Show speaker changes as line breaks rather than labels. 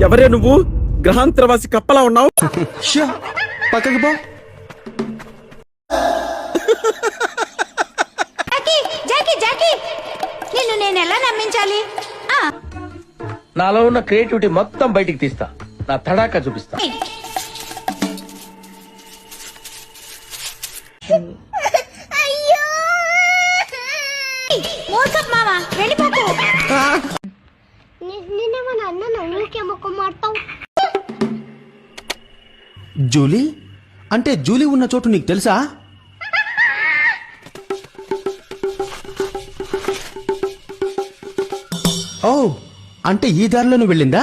ఎవరే నువ్వు? గ్రహాంతరవాసి కప్పలా ఉన్నావు.
పక్కకి పో.
నిన్ను నేను ఎలా నమ్మించాలి?
నాలో ఉన్న క్రియేటివిటీ మొత్తం బయటికి తీస్తా, నా తడాకా చూపిస్తా.
మూర్ఖప్ మావా, వెళ్ళిపోకు.
జూలీ అంటే జూలీ ఉన్న చోటు నీకు తెలుసా? ఓ అంటే ఈ దారిలోనూ వెళ్ళిందా?